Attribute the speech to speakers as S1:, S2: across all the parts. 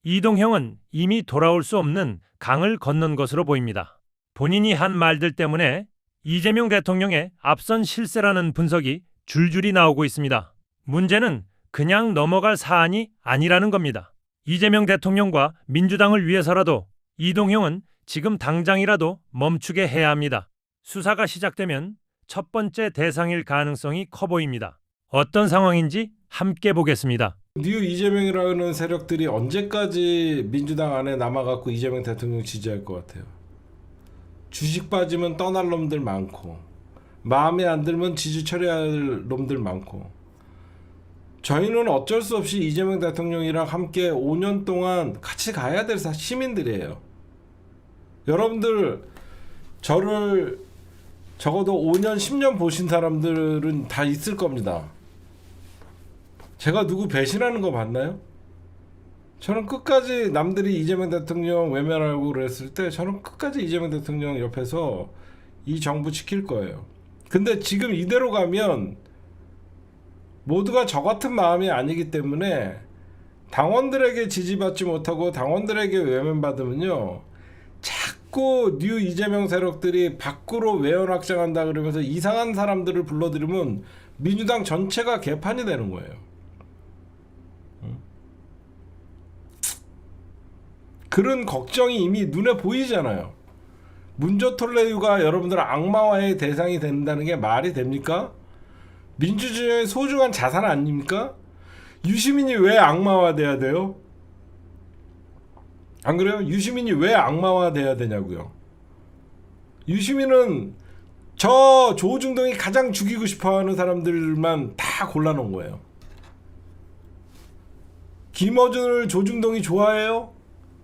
S1: 이동형은 이미 돌아올 수 없는 강을 건넌 것으로 보입니다. 본인이 한 말들 때문에 이재명 대통령의 앞선 실세라는 분석이 줄줄이 나오고 있습니다. 문제는 그냥 넘어갈 사안이 아니라는 겁니다. 이재명 대통령과 민주당을 위해서라도 이동형은 지금 당장이라도 멈추게 해야 합니다. 수사가 시작되면 첫 번째 대상일 가능성이 커 보입니다. 어떤 상황인지 함께 보겠습니다.
S2: 뉴 이재명이라는 세력들이 언제까지 민주당 안에 남아갖고 이재명 대통령 지지할 것 같아요? 주식 빠지면 떠날 놈들 많고, 마음에 안 들면 지지 처리할 놈들 많고, 저희는 어쩔 수 없이 이재명 대통령이랑 함께 5년 동안 같이 가야 될 시민들이에요. 여러분들 저를 적어도 5년 10년 보신 사람들은 다 있을 겁니다. 제가 누구 배신하는 거 맞나요? 저는 끝까지 남들이 이재명 대통령 외면하고 그랬을 때 저는 끝까지 이재명 대통령 옆에서 이 정부 지킬 거예요. 근데 지금 이대로 가면 모두가 저 같은 마음이 아니기 때문에 당원들에게 지지받지 못하고 당원들에게 외면받으면요, 자꾸 뉴 이재명 세력들이 밖으로 외연 확장한다 그러면서 이상한 사람들을 불러들이면 민주당 전체가 개판이 되는 거예요. 그런 걱정이 이미 눈에 보이잖아요. 문조톨레유가 여러분들 악마화의 대상이 된다는 게 말이 됩니까? 민주주의의 소중한 자산 아닙니까? 유시민이 왜 악마화돼야 돼요? 안 그래요? 유시민이 왜 악마화돼야 되냐고요. 유시민은 저 조중동이 가장 죽이고 싶어하는 사람들만 다 골라놓은 거예요. 김어준을 조중동이 좋아해요?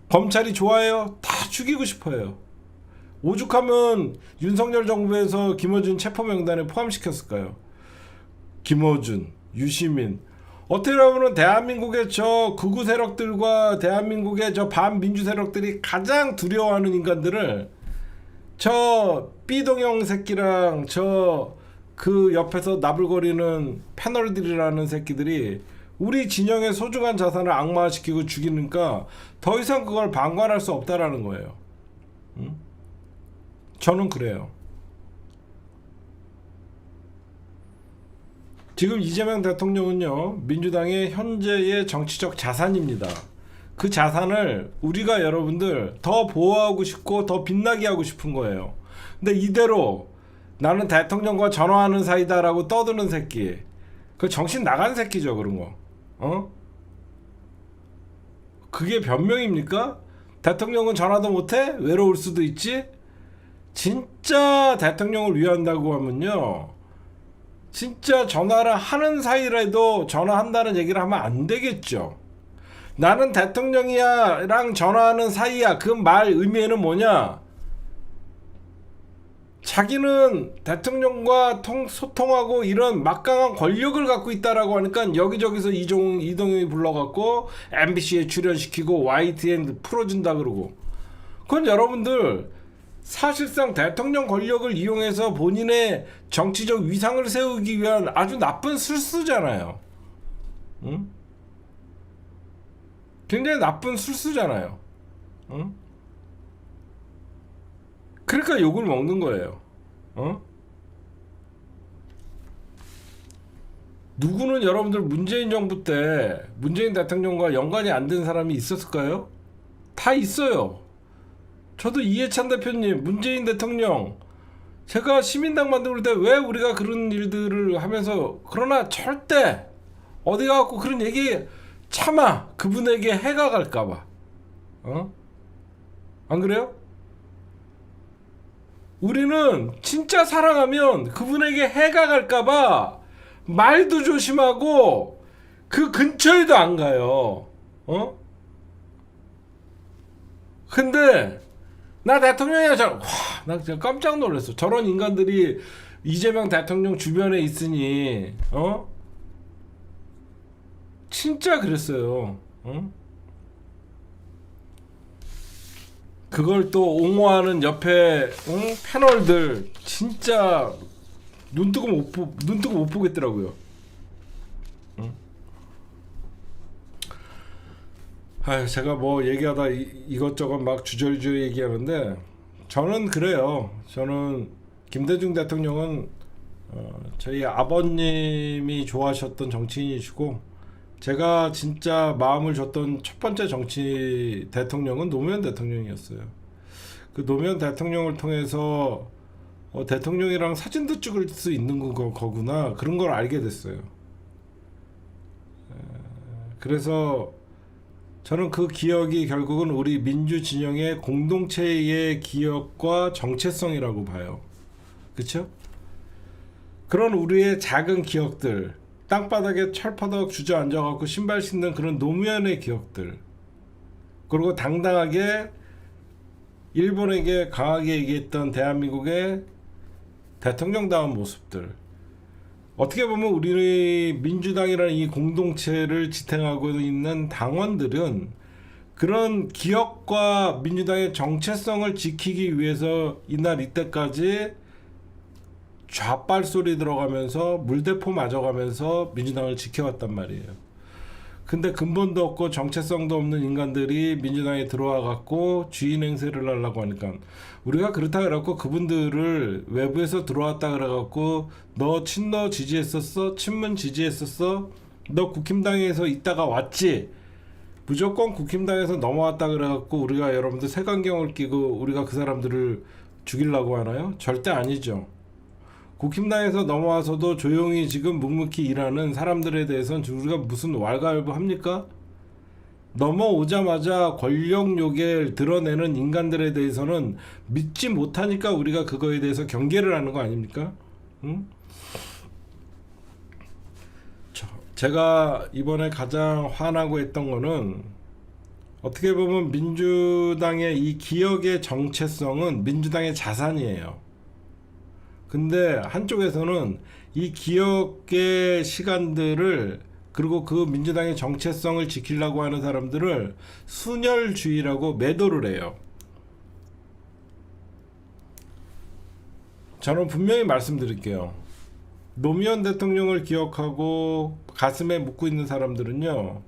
S2: 검찰이 좋아해요? 다 죽이고 싶어요. 오죽하면 윤석열 정부에서 김어준 체포 명단에 포함시켰을까요? 김어준, 유시민, 어떻게 보면 대한민국의 저 극우 세력들과 대한민국의 저 반민주 세력들이 가장 두려워하는 인간들을 저 B동형 새끼랑 저 그 옆에서 나불거리는 패널들이라는 새끼들이 우리 진영의 소중한 자산을 악마화시키고 죽이니까 더 이상 그걸 방관할 수 없다라는 거예요. 응? 저는 그래요. 지금 이재명 대통령은요, 민주당의 현재의 정치적 자산입니다. 그 자산을 우리가 여러분들 더 보호하고 싶고 더 빛나게 하고 싶은 거예요. 근데 이대로 나는 대통령과 전화하는 사이다라고 떠드는 새끼, 그 정신 나간 새끼죠. 그런 거. 그게 변명입니까? 대통령은 전화도 못해? 외로울 수도 있지? 진짜 대통령을 위한다고 하면요, 진짜 전화를 하는 사이라도 전화한다는 얘기를 하면 안 되겠죠. 나는 대통령이야 랑 전화하는 사이야, 그 말 의미는 뭐냐? 자기는 대통령과 소통하고 이런 막강한 권력을 갖고 있다라고 하니까 여기저기서 이동형이 불러갖고 MBC에 출연시키고 YTN 풀어준다 그러고, 그건 여러분들 사실상 대통령 권력을 이용해서 본인의 정치적 위상을 세우기 위한 아주 나쁜 술수잖아요. 응? 굉장히 나쁜 술수잖아요. 응? 그러니까 욕을 먹는 거예요. 누구는 여러분들 문재인 정부 때 문재인 대통령과 연관이 안 된 사람이 있었을까요? 다 있어요. 저도 이해찬 대표님, 문재인 대통령, 제가 시민당 만들 때 왜 우리가 그런 일들을 하면서, 그러나 절대 어디 가갖고 그런 얘기 참아, 그분에게 해가 갈까봐. 안 그래요? 우리는 진짜 사랑하면 그분에게 해가 갈까봐 말도 조심하고 그 근처에도 안 가요. 근데 나 대통령이야. 나 진짜 깜짝 놀랐어. 저런 인간들이 이재명 대통령 주변에 있으니 진짜 그랬어요. 그걸 또 옹호하는 옆에 패널들 진짜 눈 뜨고 못 보겠더라고요. 제가 뭐 얘기하다 이것저것 막 주저리주저 얘기하는데 저는 그래요. 저는 김대중 대통령은 저희 아버님이 좋아하셨던 정치인이시고 제가 진짜 마음을 줬던 첫 번째 정치 대통령은 노무현 대통령이었어요. 그 노무현 대통령을 통해서 대통령이랑 사진도 찍을 수 있는 거구나 그런 걸 알게 됐어요. 그래서 저는 그 기억이 결국은 우리 민주 진영의 공동체의 기억과 정체성이라고 봐요. 그렇죠? 그런 우리의 작은 기억들, 땅바닥에 철퍼덕 주저앉아갖고 신발 신는 그런 노무현의 기억들, 그리고 당당하게 일본에게 강하게 얘기했던 대한민국의 대통령다운 모습들, 어떻게 보면 우리 민주당이라는 이 공동체를 지탱하고 있는 당원들은 그런 기억과 민주당의 정체성을 지키기 위해서 이날 이때까지 좌빨 소리 들어가면서 물대포 맞아가면서 민주당을 지켜왔단 말이에요. 근데 근본도 없고 정체성도 없는 인간들이 민주당에 들어와 갖고 주인 행세를 하려고 하니까 우리가 그렇다 그래갖고 그분들을 외부에서 들어왔다 그래갖고 너 친노 지지했었어? 친문 지지했었어? 너 국힘당에서 있다가 왔지? 무조건 국힘당에서 넘어왔다 그래갖고 우리가 여러분들 색안경을 끼고 우리가 그 사람들을 죽이려고 하나요? 절대 아니죠. 국힘당에서 넘어와서도 조용히 지금 묵묵히 일하는 사람들에 대해서는 우리가 무슨 왈가왈부합니까? 넘어오자마자 권력 요괴를 드러내는 인간들에 대해서는 믿지 못하니까 우리가 그거에 대해서 경계를 하는 거 아닙니까? 응? 제가 이번에 가장 화나고 했던 거는 어떻게 보면 민주당의 이 기억의 정체성은 민주당의 자산이에요. 근데 한쪽에서는 이 기억의 시간들을 그리고 그 민주당의 정체성을 지키려고 하는 사람들을 순혈주의라고 매도를 해요. 저는 분명히 말씀드릴게요. 노무현 대통령을 기억하고 가슴에 묻고 있는 사람들은요,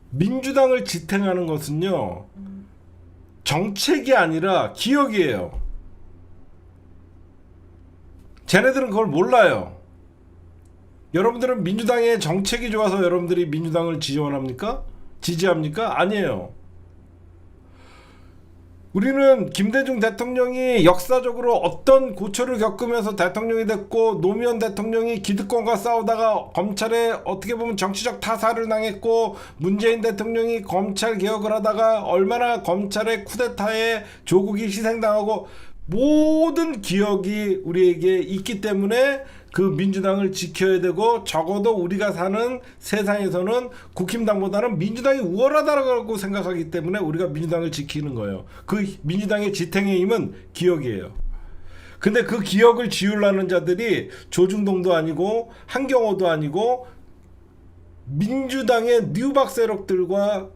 S2: 민주당을 지탱하는 것은요, 정책이 아니라 기억이에요. 쟤네들은 그걸 몰라요. 여러분들은 민주당의 정책이 좋아서 여러분들이 민주당을 지원합니까? 지지합니까? 아니에요. 우리는 김대중 대통령이 역사적으로 어떤 고초를 겪으면서 대통령이 됐고 노무현 대통령이 기득권과 싸우다가 검찰에 어떻게 보면 정치적 타살을 당했고 문재인 대통령이 검찰 개혁을 하다가 얼마나 검찰의 쿠데타에 조국이 희생당하고 모든 기억이 우리에게 있기 때문에 그 민주당을 지켜야 되고 적어도 우리가 사는 세상에서는 국힘당보다는 민주당이 우월하다고 생각하기 때문에 우리가 민주당을 지키는 거예요. 그 민주당의 지탱의 힘은 기억이에요. 근데 그 기억을 지우려는 자들이 조중동도 아니고 한경호도 아니고 민주당의 뉴박 세력들과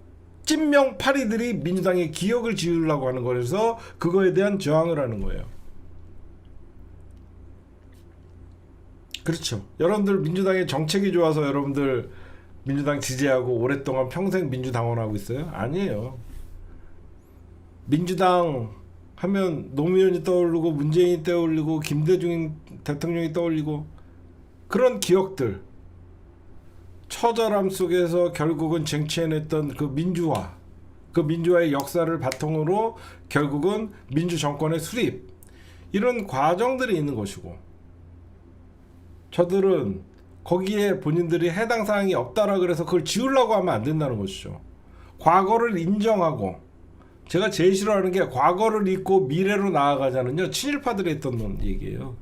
S2: 찐명 파리들이 민주당의 기억을 지우려고 하는 거라서 그거에 대한 저항을 하는 거예요. 그렇죠. 여러분들 민주당의 정책이 좋아서 여러분들 민주당 지지하고 오랫동안 평생 민주당원하고 있어요? 아니에요. 민주당 하면 노무현이 떠오르고 문재인이 떠올리고 김대중 대통령이 떠올리고 그런 기억들, 처절함 속에서 결국은 쟁취해냈던 그 민주화, 그 민주화의 역사를 바탕으로 결국은 민주정권의 수립, 이런 과정들이 있는 것이고, 저들은 거기에 본인들이 해당 사항이 없다라 그래서 그걸 지우려고 하면 안 된다는 것이죠. 과거를 인정하고, 제가 제일 싫어하는 게 과거를 잊고 미래로 나아가자는요, 친일파들이 했던 얘기예요.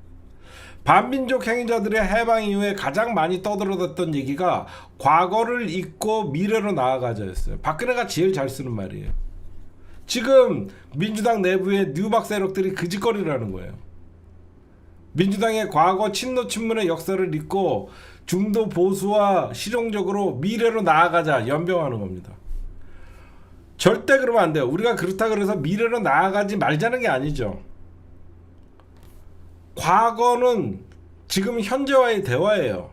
S2: 반민족 행위자들의 해방 이후에 가장 많이 떠들어댔던 얘기가 과거를 잊고 미래로 나아가자였어요. 박근혜가 제일 잘 쓰는 말이에요. 지금 민주당 내부의 뉴박 세력들이 그 짓거리라는 거예요. 민주당의 과거 친노 친문의 역사를 잊고 중도 보수와 실용적으로 미래로 나아가자 연병하는 겁니다. 절대 그러면 안 돼요. 우리가 그렇다 그래서 미래로 나아가지 말자는 게 아니죠. 과거는 지금 현재와의 대화예요.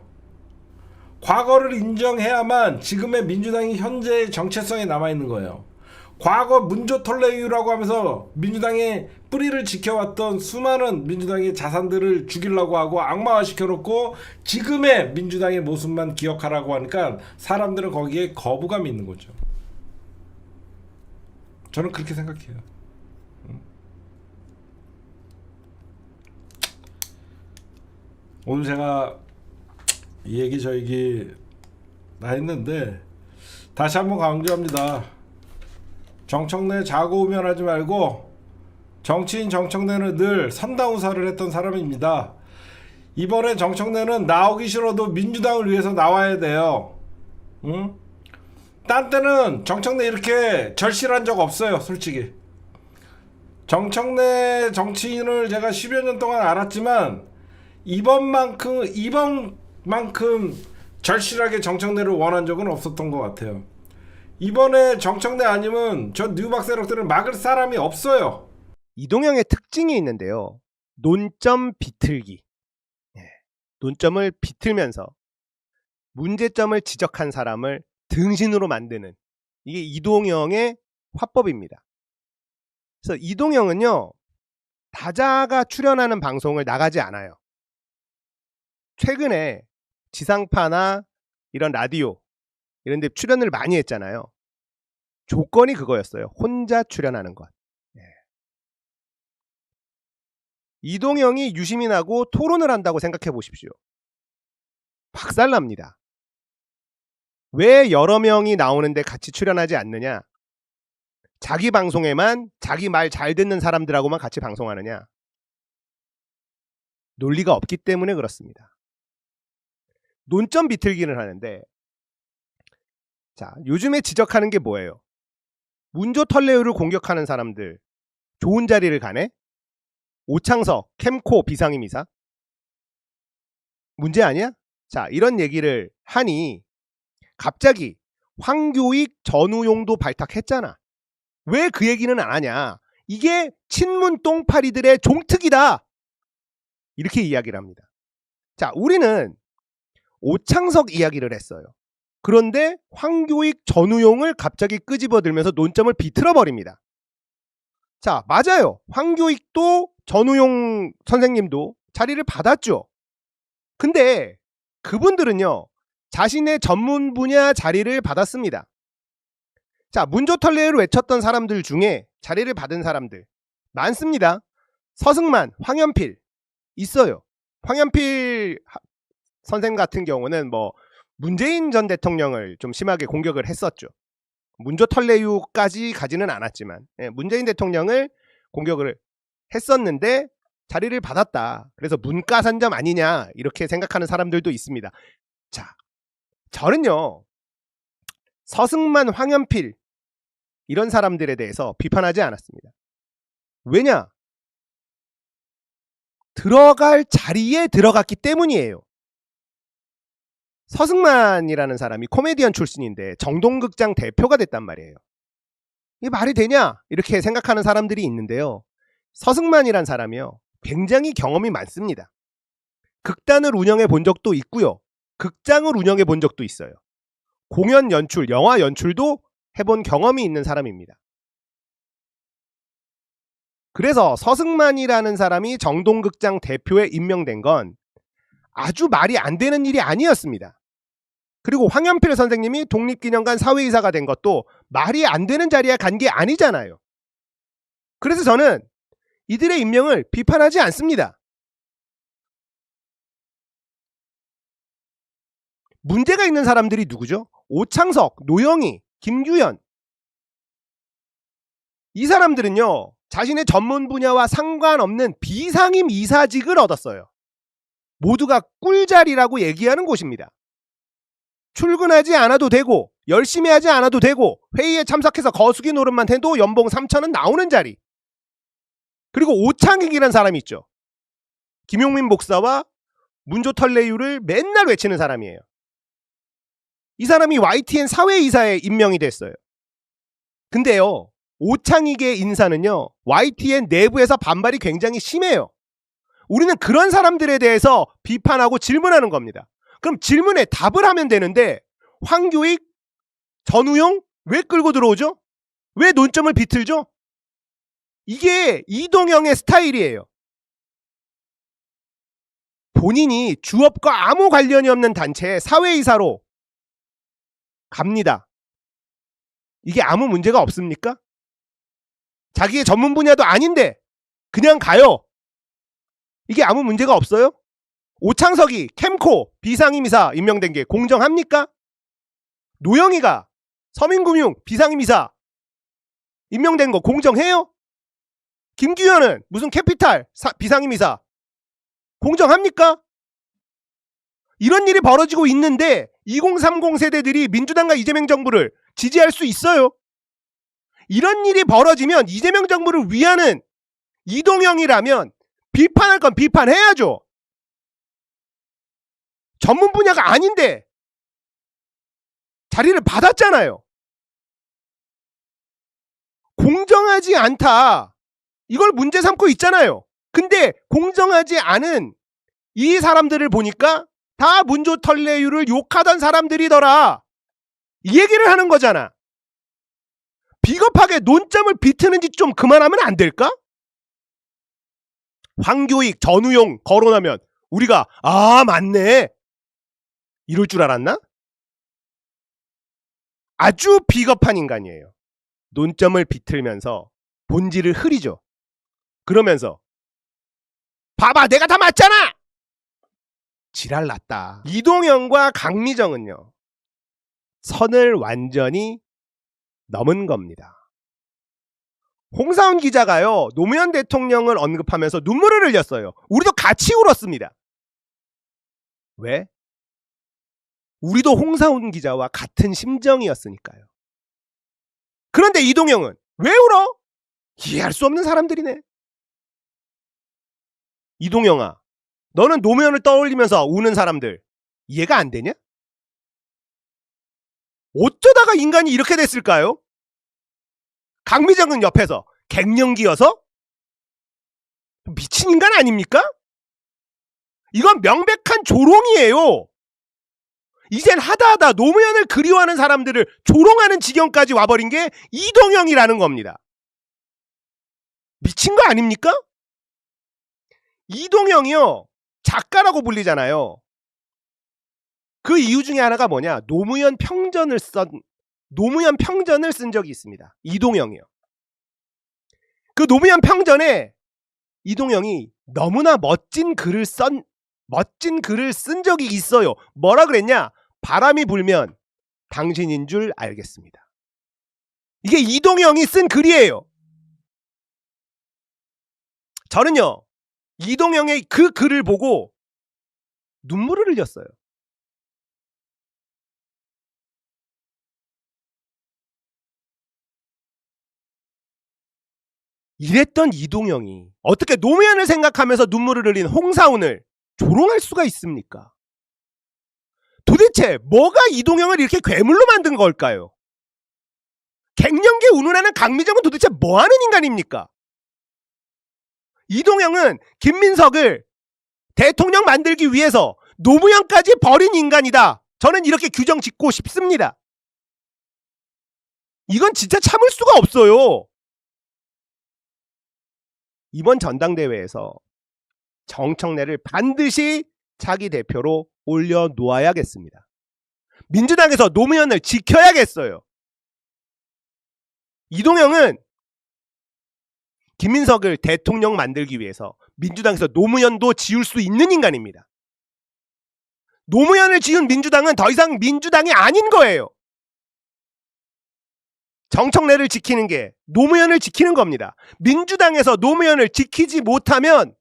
S2: 과거를 인정해야만 지금의 민주당이 현재의 정체성이 남아있는 거예요. 과거 문조털레유라고 하면서 민주당의 뿌리를 지켜왔던 수많은 민주당의 자산들을 죽이려고 하고 악마화 시켜놓고 지금의 민주당의 모습만 기억하라고 하니까 사람들은 거기에 거부감이 있는 거죠. 저는 그렇게 생각해요. 오늘 제가 이 얘기 저 얘기 다 했는데 다시 한번 강조합니다. 정청래 자고우면하지 말고, 정치인 정청래는 늘 선당우사를 했던 사람입니다. 이번에 정청래는 나오기 싫어도 민주당을 위해서 나와야 돼요. 응? 딴 때는 정청래 이렇게 절실한 적 없어요, 솔직히. 정청래 정치인을 제가 10여 년 동안 알았지만 이번만큼 절실하게 정청래를 원한 적은 없었던 것 같아요. 이번에 정청래 아니면 저 뉴박 세력들을 막을 사람이 없어요.
S3: 이동영의 특징이 있는데요. 논점 비틀기. 논점을 비틀면서 문제점을 지적한 사람을 등신으로 만드는, 이게 이동영의 화법입니다. 그래서 이동영은요, 다자가 출연하는 방송을 나가지 않아요. 최근에 지상파나 이런 라디오 이런 데 출연을 많이 했잖아요. 조건이 그거였어요. 혼자 출연하는 것. 이동영이 유시민하고 토론을 한다고 생각해 보십시오. 박살납니다. 왜 여러 명이 나오는데 같이 출연하지 않느냐? 자기 방송에만 자기 말 잘 듣는 사람들하고만 같이 방송하느냐? 논리가 없기 때문에 그렇습니다. 논점 비틀기를 하는데, 자, 요즘에 지적하는 게 뭐예요? 문조털레유를 공격하는 사람들 좋은 자리를 가네? 오창석, 캠코 비상임이사? 문제 아니야? 자, 이런 얘기를 하니 갑자기 황교익 전우용도 발탁했잖아. 왜 그 얘기는 안 하냐? 이게 친문 똥파리들의 종특이다, 이렇게 이야기를 합니다. 자, 우리는 오창석 이야기를 했어요. 그런데 황교익 전우용을 갑자기 끄집어들면서 논점을 비틀어버립니다. 자, 맞아요. 황교익도 전우용 선생님도 자리를 받았죠. 근데 그분들은요, 자신의 전문 분야 자리를 받았습니다. 자, 문조털레유를 외쳤던 사람들 중에 자리를 받은 사람들 많습니다. 서승만, 황현필 있어요. 황현필 선생 같은 경우는 뭐 문재인 전 대통령을 좀 심하게 공격을 했었죠. 문조털레유까지 가지는 않았지만 문재인 대통령을 공격을 했었는데 자리를 받았다. 그래서 문과산점 아니냐, 이렇게 생각하는 사람들도 있습니다. 자, 저는요, 서승만, 황현필 이런 사람들에 대해서 비판하지 않았습니다. 왜냐? 들어갈 자리에 들어갔기 때문이에요. 서승만이라는 사람이 코미디언 출신인데 정동극장 대표가 됐단 말이에요. 이게 말이 되냐? 이렇게 생각하는 사람들이 있는데요. 서승만이란 사람이요, 굉장히 경험이 많습니다. 극단을 운영해 본 적도 있고요, 극장을 운영해 본 적도 있어요. 공연 연출, 영화 연출도 해본 경험이 있는 사람입니다. 그래서 서승만이라는 사람이 정동극장 대표에 임명된 건 아주 말이 안 되는 일이 아니었습니다. 그리고 황현필 선생님이 독립기념관 사회이사가 된 것도 말이 안 되는 자리에 간 게 아니잖아요. 그래서 저는 이들의 임명을 비판하지 않습니다. 문제가 있는 사람들이 누구죠? 오창석, 노영희, 김규현. 이 사람들은요, 자신의 전문 분야와 상관없는 비상임 이사직을 얻었어요. 모두가 꿀자리라고 얘기하는 곳입니다. 출근하지 않아도 되고 열심히 하지 않아도 되고 회의에 참석해서 거수기 노릇만 해도 연봉 3천원 나오는 자리. 그리고 오창익이라는 사람이 있죠. 김용민 목사와 문조털레유를 맨날 외치는 사람이에요. 이 사람이 YTN 사회이사에 임명이 됐어요. 근데요, 오창익의 인사는요, YTN 내부에서 반발이 굉장히 심해요. 우리는 그런 사람들에 대해서 비판하고 질문하는 겁니다. 그럼 질문에 답을 하면 되는데 황교익, 전우용 왜 끌고 들어오죠? 왜 논점을 비틀죠? 이게 이동영의 스타일이에요. 본인이 주업과 아무 관련이 없는 단체의 사회이사로 갑니다. 이게 아무 문제가 없습니까? 자기의 전문 분야도 아닌데 그냥 가요. 이게 아무 문제가 없어요? 오창석이 캠코 비상임이사 임명된 게 공정합니까? 노영희가 서민금융 비상임이사 임명된 거 공정해요? 김규현은 무슨 캐피탈 비상임이사 공정합니까? 이런 일이 벌어지고 있는데 2030 세대들이 민주당과 이재명 정부를 지지할 수 있어요. 이런 일이 벌어지면 이재명 정부를 위하는 이동영이라면 비판할 건 비판해야죠. 전문 분야가 아닌데 자리를 받았잖아요. 공정하지 않다. 이걸 문제 삼고 있잖아요. 근데 공정하지 않은 이 사람들을 보니까 다 문조털레유를 욕하던 사람들이더라. 이 얘기를 하는 거잖아. 비겁하게 논점을 비트는 짓 좀 그만하면 안 될까? 황교익, 전우용 거론하면 우리가 아 맞네 이럴 줄 알았나? 아주 비겁한 인간이에요. 논점을 비틀면서 본질을 흐리죠. 그러면서 봐봐 내가 다 맞잖아! 지랄 났다. 이동영과 강미정은요. 선을 완전히 넘은 겁니다. 홍사훈 기자가요. 노무현 대통령을 언급하면서 눈물을 흘렸어요. 우리도 같이 울었습니다. 왜? 우리도 홍사훈 기자와 같은 심정이었으니까요. 그런데 이동영은 왜 울어? 이해할 수 없는 사람들이네. 이동영아, 너는 노무현을 떠올리면서 우는 사람들 이해가 안 되냐? 어쩌다가 인간이 이렇게 됐을까요? 강미정은 옆에서 갱년기여서? 미친 인간 아닙니까? 이건 명백한 조롱이에요. 이젠 하다하다 노무현을 그리워하는 사람들을 조롱하는 지경까지 와버린 게 이동영이라는 겁니다. 미친 거 아닙니까? 이동영이요. 작가라고 불리잖아요. 그 이유 중에 하나가 뭐냐? 노무현 평전을 쓴 적이 있습니다. 이동영이요. 그 노무현 평전에 이동영이 너무나 멋진 글을 쓴 적이 있어요. 뭐라 그랬냐? 바람이 불면 당신인 줄 알겠습니다. 이게 이동영이 쓴 글이에요. 저는요. 이동영의 그 글을 보고 눈물을 흘렸어요. 이랬던 이동영이 어떻게 노무현을 생각하면서 눈물을 흘린 홍사훈을 조롱할 수가 있습니까? 도대체 뭐가 이동영을 이렇게 괴물로 만든 걸까요? 갱년기 운운하는 강미정은 도대체 뭐하는 인간입니까? 이동영은 김민석을 대통령 만들기 위해서 노무현까지 버린 인간이다. 저는 이렇게 규정 짓고 싶습니다. 이건 진짜 참을 수가 없어요. 이번 전당대회에서 정청래를 반드시 차기 대표로 올려놓아야겠습니다. 민주당에서 노무현을 지켜야겠어요. 이동영은 김민석을 대통령 만들기 위해서 민주당에서 노무현도 지울 수 있는 인간입니다. 노무현을 지은 민주당은 더 이상 민주당이 아닌 거예요. 정청래를 지키는 게 노무현을 지키는 겁니다. 민주당에서 노무현을 지키지 못하면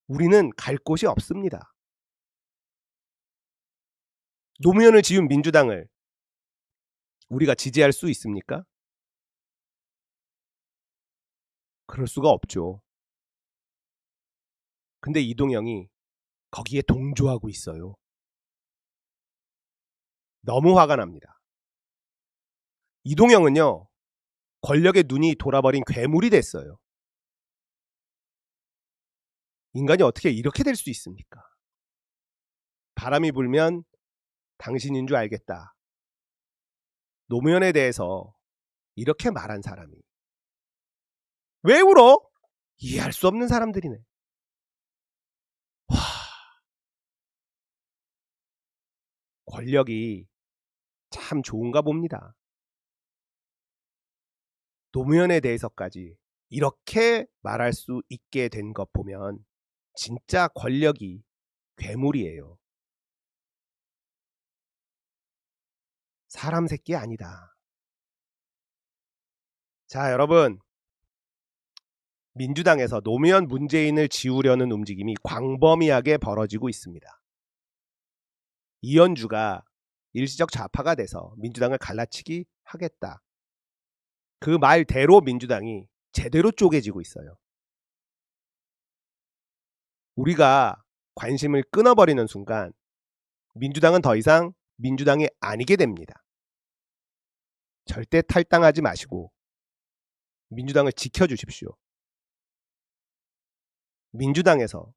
S3: 우리는 갈 곳이 없습니다. 노무현을 지은 민주당을 우리가 지지할 수 있습니까? 그럴 수가 없죠. 근데 이동영이 거기에 동조하고 있어요. 너무 화가 납니다. 이동영은요, 권력의 눈이 돌아버린 괴물이 됐어요. 인간이 어떻게 이렇게 될 수 있습니까? 바람이 불면 당신인 줄 알겠다. 노무현에 대해서 이렇게 말한 사람이 왜 울어? 이해할 수 없는 사람들이네. 와, 권력이 참 좋은가 봅니다. 노무현에 대해서까지 이렇게 말할 수 있게 된 것 보면 진짜 권력이 괴물이에요. 사람 새끼 아니다. 자, 여러분, 민주당에서 노무현 문재인을 지우려는 움직임이 광범위하게 벌어지고 있습니다. 이현주가 일시적 좌파가 돼서 민주당을 갈라치기 하겠다. 그 말대로 민주당이 제대로 쪼개지고 있어요. 우리가 관심을 끊어버리는 순간 민주당은 더 이상 민주당이 아니게 됩니다. 절대 탈당하지 마시고 민주당을 지켜주십시오. 민주당에서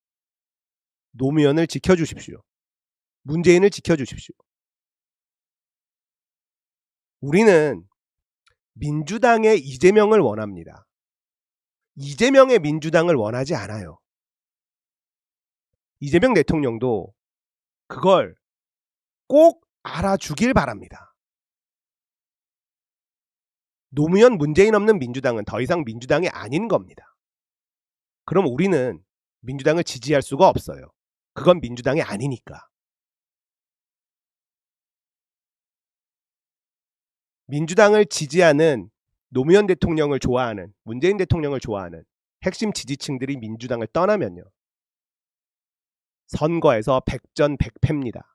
S3: 노무현을 지켜주십시오. 문재인을 지켜주십시오. 우리는 민주당의 이재명을 원합니다. 이재명의 민주당을 원하지 않아요. 이재명 대통령도 그걸 꼭 알아주길 바랍니다. 노무현 문재인 없는 민주당은 더 이상 민주당이 아닌 겁니다. 그럼 우리는 민주당을 지지할 수가 없어요. 그건 민주당이 아니니까. 민주당을 지지하는 노무현 대통령을 좋아하는 문재인 대통령을 좋아하는 핵심 지지층들이 민주당을 떠나면요. 선거에서 백전백패입니다.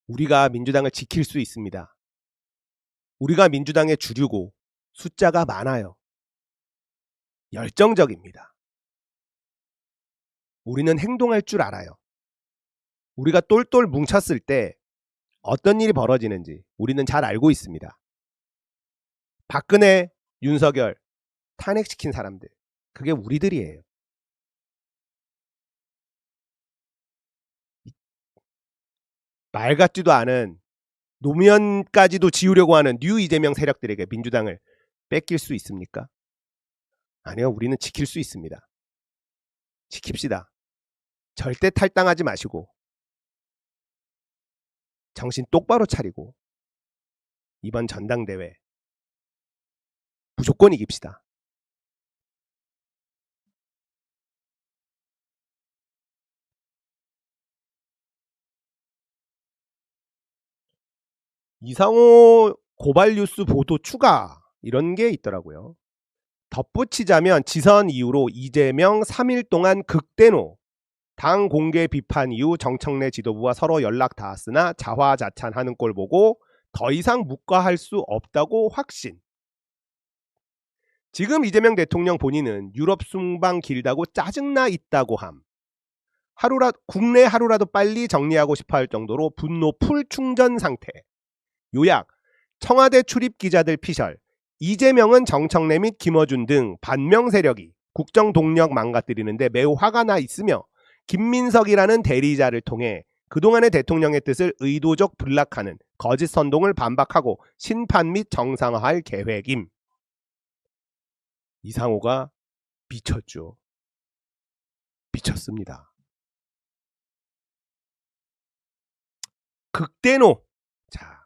S3: 우리가 민주당을 지킬 수 있습니다. 우리가 민주당의 주류고 숫자가 많아요. 열정적입니다. 우리는 행동할 줄 알아요. 우리가 똘똘 뭉쳤을 때 어떤 일이 벌어지는지 우리는 잘 알고 있습니다. 박근혜, 윤석열 탄핵시킨 사람들, 그게 우리들이에요. 말 같지도 않은 노무현까지도 지우려고 하는 뉴 이재명 세력들에게 민주당을 뺏길 수 있습니까? 아니요, 우리는 지킬 수 있습니다. 지킵시다. 절대 탈당하지 마시고 정신 똑바로 차리고 이번 전당대회 무조건 이깁시다. 이상호 고발 뉴스 보도 추가 이런 게 있더라고요. 덧붙이자면 지선 이후로 이재명 3일 동안 극대노, 당 공개 비판 이후 정청래 지도부와 서로 연락 닿았으나 자화자찬하는 꼴 보고 더 이상 묵과할 수 없다고 확신. 지금 이재명 대통령 본인은 유럽 순방 길다고 짜증나 있다고 함. 국내 하루라도 빨리 정리하고 싶어할 정도로 분노 풀 충전 상태. 요약, 청와대 출입 기자들 피셜, 이재명은 정청래 및 김어준 등 반명 세력이 국정 동력 망가뜨리는데 매우 화가 나 있으며 김민석이라는 대리자를 통해 그동안의 대통령의 뜻을 의도적 불락하는 거짓 선동을 반박하고 심판 및 정상화할 계획임. 이상호가 미쳤죠. 미쳤습니다. 극대노. 자,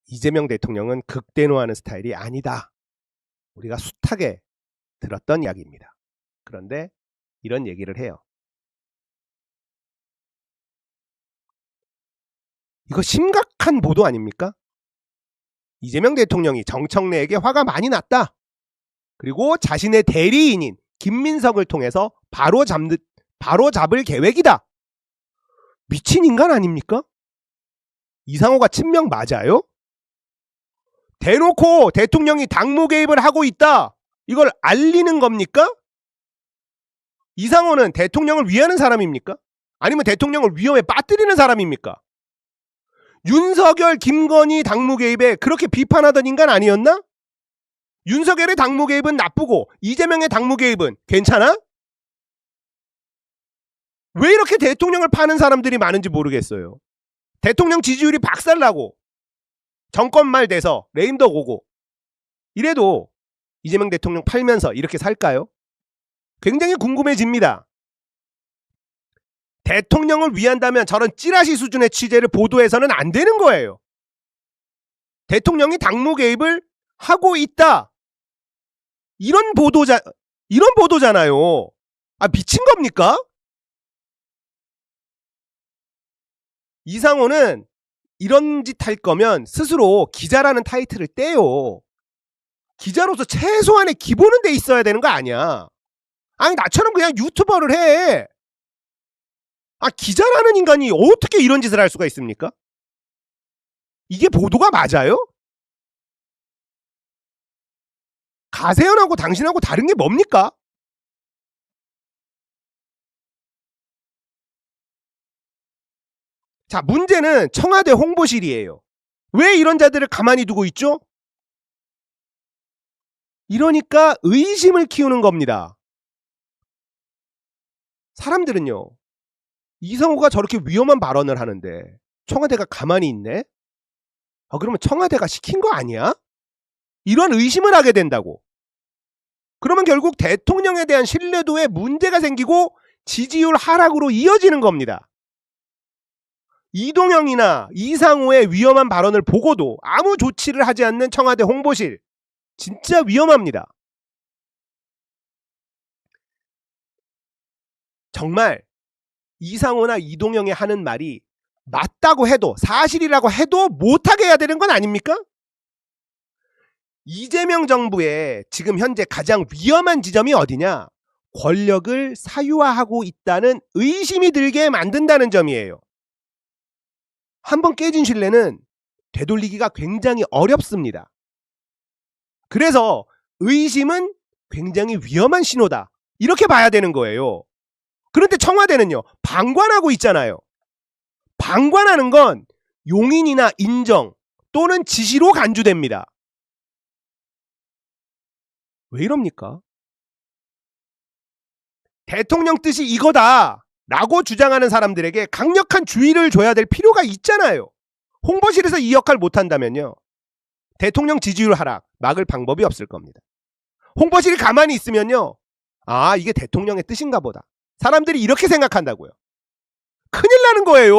S3: 이재명 대통령은 극대노하는 스타일이 아니다. 우리가 숱하게 들었던 이야기입니다. 그런데 이런 얘기를 해요. 이거 심각한 보도 아닙니까? 이재명 대통령이 정청래에게 화가 많이 났다. 그리고 자신의 대리인인 김민석을 통해서 바로 잡을 계획이다. 미친 인간 아닙니까? 이상호가 친명 맞아요? 대놓고 대통령이 당무 개입을 하고 있다. 이걸 알리는 겁니까? 이상호는 대통령을 위하는 사람입니까? 아니면 대통령을 위험에 빠뜨리는 사람입니까? 윤석열, 김건희 당무 개입에 그렇게 비판하던 인간 아니었나? 윤석열의 당무 개입은 나쁘고 이재명의 당무 개입은 괜찮아? 왜 이렇게 대통령을 파는 사람들이 많은지 모르겠어요. 대통령 지지율이 박살나고 정권 말 돼서 레임덕 오고 이래도 이재명 대통령 팔면서 이렇게 살까요? 굉장히 궁금해집니다. 대통령을 위한다면 저런 찌라시 수준의 취재를 보도해서는 안 되는 거예요. 대통령이 당무 개입을 하고 있다. 이런 보도잖아요. 아, 미친 겁니까? 이상호는 이런 짓 할 거면 스스로 기자라는 타이틀을 떼요. 기자로서 최소한의 기본은 돼 있어야 되는 거 아니야. 아니, 나처럼 그냥 유튜버를 해. 아, 기자라는 인간이 어떻게 이런 짓을 할 수가 있습니까? 이게 보도가 맞아요? 가세연하고 당신하고 다른 게 뭡니까? 자, 문제는 청와대 홍보실이에요. 왜 이런 자들을 가만히 두고 있죠? 이러니까 의심을 키우는 겁니다. 사람들은요, 이상호가 저렇게 위험한 발언을 하는데 청와대가 가만히 있네? 아, 그러면 청와대가 시킨 거 아니야? 이런 의심을 하게 된다고. 그러면 결국 대통령에 대한 신뢰도에 문제가 생기고 지지율 하락으로 이어지는 겁니다. 이동영이나 이상호의 위험한 발언을 보고도 아무 조치를 하지 않는 청와대 홍보실, 진짜 위험합니다. 정말 이상호나 이동영이 하는 말이 맞다고 해도, 사실이라고 해도 못하게 해야 되는 건 아닙니까? 이재명 정부의 지금 현재 가장 위험한 지점이 어디냐? 권력을 사유화하고 있다는 의심이 들게 만든다는 점이에요. 한번 깨진 신뢰는 되돌리기가 굉장히 어렵습니다. 그래서 의심은 굉장히 위험한 신호다, 이렇게 봐야 되는 거예요. 그런데 청와대는요, 방관하고 있잖아요. 방관하는 건 용인이나 인정 또는 지시로 간주됩니다. 왜 이럽니까? 대통령 뜻이 이거다 라고 주장하는 사람들에게 강력한 주의를 줘야 될 필요가 있잖아요. 홍보실에서 이 역할 못한다면요, 대통령 지지율 하락 막을 방법이 없을 겁니다. 홍보실이 가만히 있으면요, 아, 이게 대통령의 뜻인가 보다, 사람들이 이렇게 생각한다고요. 큰일 나는 거예요.